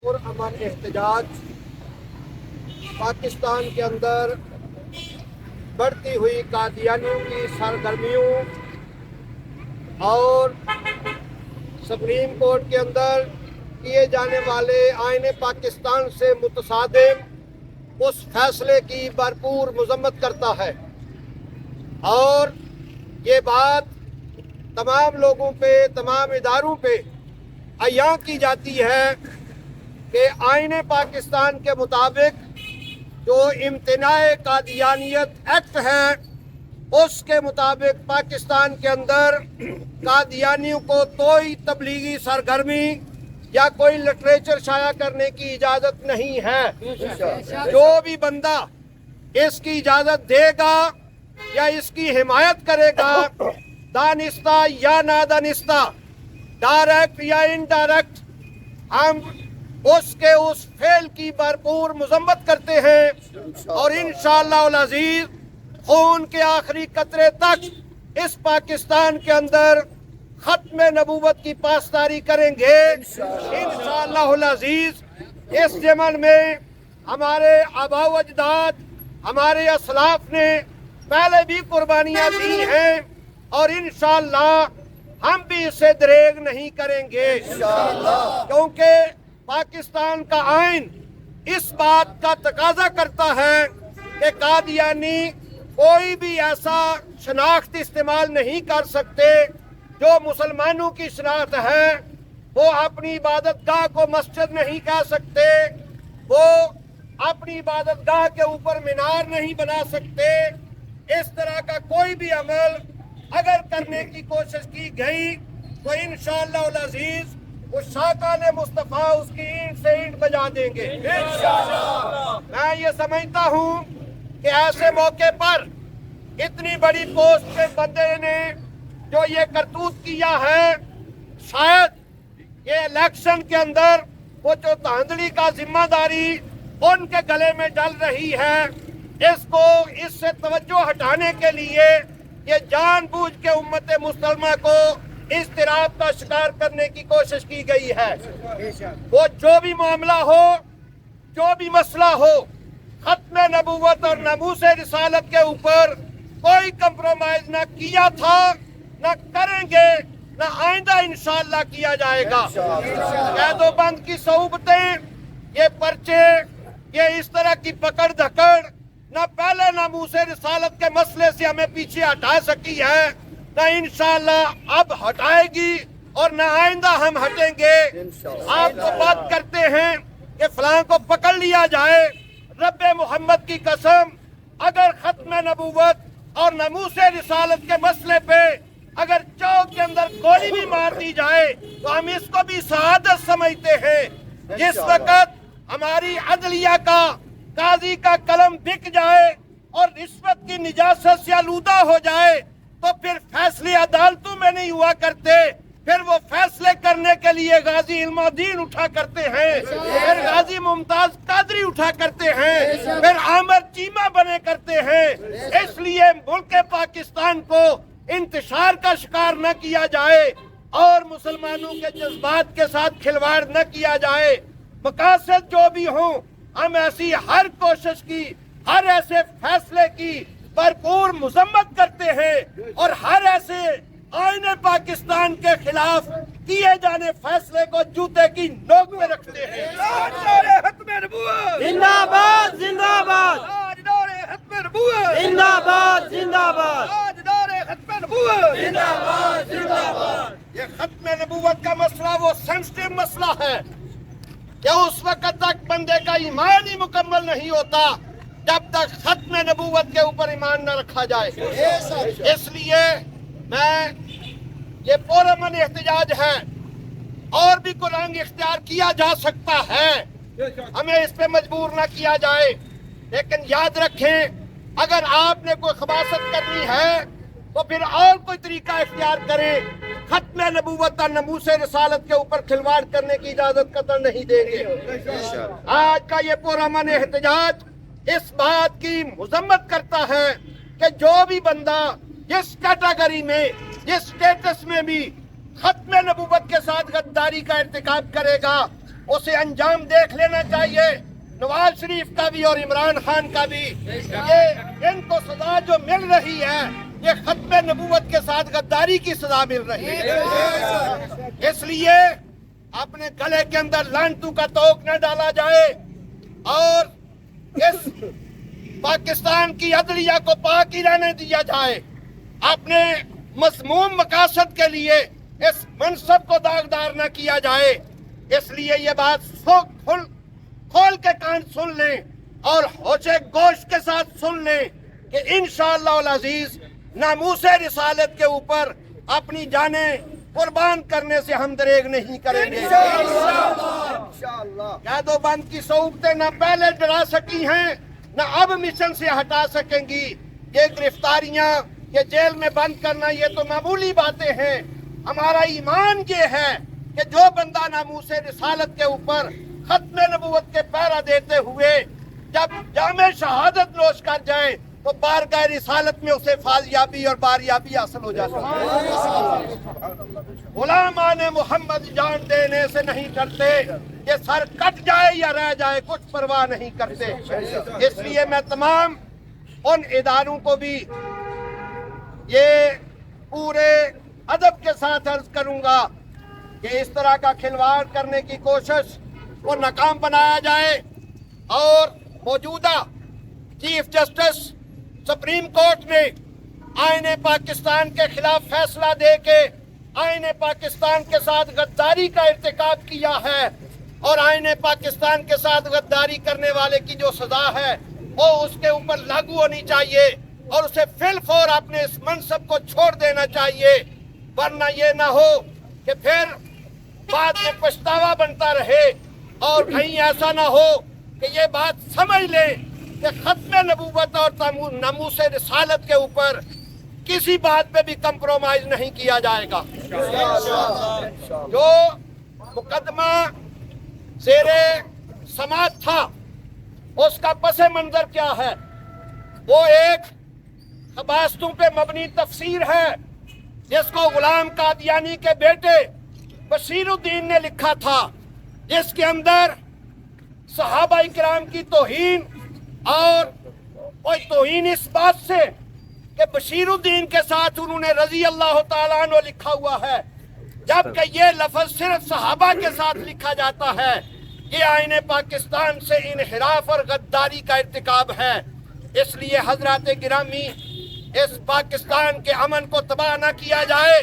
اور امن احتجاج پاکستان کے اندر بڑھتی ہوئی قادیانیوں کی سرگرمیوں اور سپریم کورٹ کے اندر کیے جانے والے آئین پاکستان سے متصادم اس فیصلے کی بھرپور مذمت کرتا ہے، اور یہ بات تمام لوگوں پہ، تمام اداروں پہ عیاں کی جاتی ہے کہ آئین پاکستان کے مطابق جو امتناع قادیانیت ایکٹ ہے، اس کے مطابق پاکستان کے اندر قادیانیوں کو کوئی تبلیغی سرگرمی یا کوئی لٹریچر شائع کرنے کی اجازت نہیں ہے۔ جو بھی بندہ اس کی اجازت دے گا یا اس کی حمایت کرے گا، دانستہ یا نادانستہ، ڈائریکٹ یا انڈائریکٹ، ہم اس فعل کی بھرپور مذمت کرتے ہیں، اور انشاءاللہ العزیز خون کے آخری قطرے تک اس پاکستان کے اندر ختم نبوت کی پاسداری کریں گے انشاءاللہ العزیز۔ اس زمن میں ہمارے آباء و اجداد، ہمارے اسلاف نے پہلے بھی قربانیاں دی ہیں، اور انشاءاللہ ہم بھی اسے دریغ نہیں کریں گے، کیونکہ پاکستان کا آئین اس بات کا تقاضا کرتا ہے کہ قادیانی کوئی بھی ایسا شناخت استعمال نہیں کر سکتے جو مسلمانوں کی شناخت ہے۔ وہ اپنی عبادت گاہ کو مسجد نہیں کہہ سکتے، وہ اپنی عبادت گاہ کے اوپر مینار نہیں بنا سکتے۔ اس طرح کا کوئی بھی عمل اگر کرنے کی کوشش کی گئی تو انشاءاللہ العزیز وہ شاکان مصطفیٰ اس کی اینٹ سے اینٹ بجا دیں گے انشاءاللہ۔ میں یہ سمجھتا ہوں کہ ایسے موقع پر اتنی بڑی پوسٹ کے بندے نے جو یہ کرتوت کیا ہے، شاید یہ الیکشن کے اندر وہ جو دھاندلی کا ذمہ داری ان کے گلے میں ڈل رہی ہے، اس سے توجہ ہٹانے کے لیے یہ جان بوجھ کے امت مسلمہ کو اضطراب کا شکار کرنے کی کوشش کی گئی ہے۔ وہ جو بھی معاملہ ہو، جو بھی مسئلہ ہو، ختم نبوت اور ناموس رسالت کے اوپر کوئی کمپرومائز نہ کیا تھا، نہ کریں گے، نہ آئندہ انشاءاللہ کیا جائے گا۔ قید و بند کی صعوبتیں، یہ پرچے، یہ اس طرح کی پکڑ دھکڑ نہ پہلے ناموس رسالت کے مسئلے سے ہمیں پیچھے ہٹا سکی ہے، نہ انشاءاللہ اب ہٹائے گی، اور نہ آئندہ ہم ہٹیں گے۔ آپ تو بات کرتے ہیں کہ فلاں کو پکڑ لیا جائے، رب محمد کی قسم، اگر ختم نبوت اور ناموس رسالت کے مسئلے پہ اگر چوک کے اندر گولی بھی مار دی جائے تو ہم اس کو بھی سعادت سمجھتے ہیں۔ جس وقت ہماری عدلیہ کا، قاضی کا قلم بک جائے اور رشوت کی نجاست سے آلودہ ہو جائے تو پھر فیصلے عدالتوں میں نہیں ہوا کرتے، پھر وہ فیصلے کرنے کے لیے غازی علم الدین اٹھا کرتے ہیں، پھر غازی ممتاز قادری اٹھا کرتے ہیں، پھر عامر چیمہ بنے کرتے ہیں۔ اس لیے ملک پاکستان کو انتشار کا شکار نہ کیا جائے اور مسلمانوں کے جذبات کے ساتھ کھلواڑ نہ کیا جائے۔ مقاصد جو بھی ہوں، ہم ایسی ہر کوشش کی، ہر ایسے فیصلے کی بھرپور مذمت کرتے ہیں، اور ہر ایسے آئین پاکستان کے خلاف کیے جانے فیصلے کو جوتے کی نوک میں رکھتے ہیں۔ ختم نبوت زندہ باد، زندہ باد، ختم نبوت زندہ باد، زندہ باد، ختم نبوت زندہ باد، زندہ باد۔ یہ ختم نبوت کا مسئلہ وہ سینسٹیو مسئلہ ہے کہ اس وقت تک بندے کا ایمان ہی مکمل نہیں ہوتا جب تک ختم نبوت کے اوپر ایمان نہ رکھا جائے۔ اس لیے یہ پرامن احتجاج ہے، اور بھی کوئی رنگ اختیار کیا جا سکتا ہے، ہمیں اس پہ مجبور نہ کیا جائے، لیکن یاد رکھیں اگر آپ نے کوئی خباثت کرنی ہے تو پھر اور کوئی طریقہ اختیار کریں۔ ختم نبوت اور ناموس رسالت کے اوپر کھلواڑ کرنے کی اجازت قطع نہیں دیں گے۔ آج کا یہ پرامن احتجاج اس بات کی مذمت کرتا ہے کہ جو بھی بندہ جس کیٹیگری میں، جس سٹیٹس میں بھی ختم نبوت کے ساتھ غداری کا ارتکاب کرے گا، اسے انجام دیکھ لینا چاہیے، نواز شریف کا بھی اور عمران خان کا بھی۔ یہ ان کو سزا جو مل رہی ہے یہ ختم نبوت کے ساتھ غداری کی سزا مل رہی ہے۔ اس لیے اپنے گلے کے اندر لانتوں کا توق نہ ڈالا جائے اور اس پاکستان کی عدلیہ کو پاک ہی رہنے دیا جائے۔ اپنے مذموم مقاصد کے لیے اس منصب کو داغدار نہ کیا جائے۔ اس لیے یہ بات کھول کے کان سن لیں اور ہوشے گوش کے ساتھ سن لیں کہ انشاءاللہ العزیز ناموس رسالت کے اوپر اپنی جانیں قربان کرنے سے ہم دریغ نہیں کریں گے۔ قید و بند کی صعوبتیں نہ پہلے ڈرا سکی ہیں نہ اب مشن سے ہٹا سکیں گی۔ یہ گرفتاریاں، یہ جیل میں بند کرنا یہ تو معمولی باتیں ہیں۔ ہمارا ایمان یہ ہے کہ جو بندہ ناموس رسالت کے اوپر ختم نبوت کے پہرا دیتے ہوئے جب جامع شہادت نوش کر جائے تو بارگاہ رسالت میں اسے فازیابی اور باریابی حاصل ہو جاتا ہے۔ غلامان محمد جان دینے سے نہیں ڈرتے، یہ سر کٹ جائے یا رہ جائے کچھ پرواہ نہیں کرتے۔ اس لیے میں تمام ان اداروں کو بھی یہ پورے ادب کے ساتھ عرض کروں گا کہ اس طرح کا کھلواڑ کرنے کی کوشش کو ناکام بنایا جائے اور موجودہ چیف جسٹس سپریم کورٹ نے آئین پاکستان کے خلاف فیصلہ دے کے آئین پاکستان کے ساتھ غداری کا ارتکاب کیا ہے اور آئین پاکستان کے ساتھ غداری کرنے والے کی جو سزا ہے وہ اس کے اوپر لاگو ہونی چاہیے اور اسے فی الفور اپنے اس منصب کو چھوڑ دینا چاہیے، ورنہ یہ نہ ہو کہ پھر بعد میں پچھتاوا بنتا رہے اور کہیں ایسا نہ ہو کہ یہ بات سمجھ لیں کہ ختم نبوت اور ناموس رسالت کے اوپر کسی بات پہ بھی کمپرومائز نہیں کیا جائے گا۔ جو مقدمہ زیر سماعت تھا اس کا پس منظر کیا ہے؟ وہ ایک خباستوں پہ مبنی تفسیر ہے جس کو غلام قادیانی کے بیٹے بشیر الدین نے لکھا تھا، جس کے اندر صحابہ کرام کی توہین اور توہین اس بات سے کہ بشیر الدین کے ساتھ انہوں نے رضی اللہ تعالیٰ عنہ لکھا ہوا ہے، جبکہ یہ لفظ صرف صحابہ کے ساتھ لکھا جاتا ہے۔ یہ آئین پاکستان سے انحراف اور غداری کا ارتکاب ہے۔ اس لیے حضرات گرامی، اس پاکستان کے امن کو تباہ نہ کیا جائے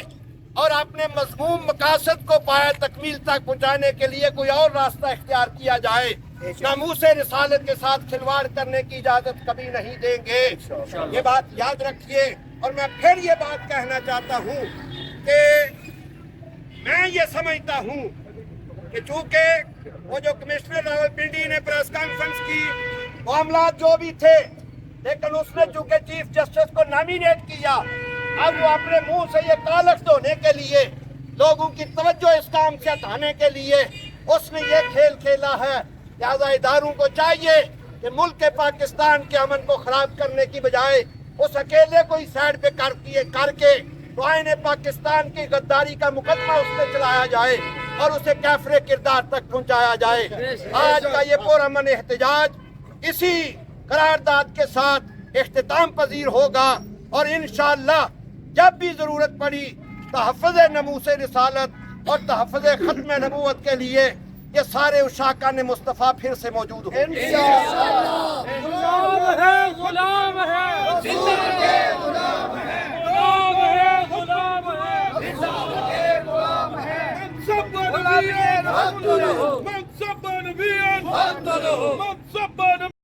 اور اپنے مذموم مقاصد کو پایہ تکمیل تک پہنچانے کے لیے کوئی اور راستہ اختیار کیا جائے۔ ناموس رسالت کے ساتھ کھلواڑ کرنے کی اجازت کبھی نہیں دیں گے، یہ بات یاد رکھیے۔ اور میں پھر یہ بات کہنا چاہتا ہوں کہ میں یہ سمجھتا ہوں کہ چونکہ وہ جو کمشنر راولپنڈی نے پریس کانفرنس کی، معاملات جو بھی تھے، لیکن اس نے چونکہ چیف جسٹس کو نامینیٹ کیا، اب وہ اپنے منہ سے یہ کالکس دھونے کے لیے، لوگوں کی توجہ اس کام سے ہٹانے کے لیے اس نے یہ کھیل کھیلا ہے۔ لہذا اداروں کو چاہیے کہ ملک پاکستان کے امن کو خراب کرنے کی بجائے اس اکیلے کو ہی سائڈ پہ کر کے تو آئین پاکستان کی غداری کا مقدمہ اس پہ چلایا جائے اور اسے کیفر کردار تک پہنچایا جائے۔ آج کا یہ پرامن احتجاج اسی قرارداد کے ساتھ اختتام پذیر ہوگا اور انشاءاللہ جب بھی ضرورت پڑی تحفظ ناموس رسالت اور تحفظ ختم نبوت کے لیے یہ سارے اشاکان مصطفیٰ پھر سے موجود ہوں گے۔ غلام ہے زندہ کے غلام ہے، غلام ہے غلام ہے، زندہ کے غلام ہے۔ منصب نبیان منصب نبیان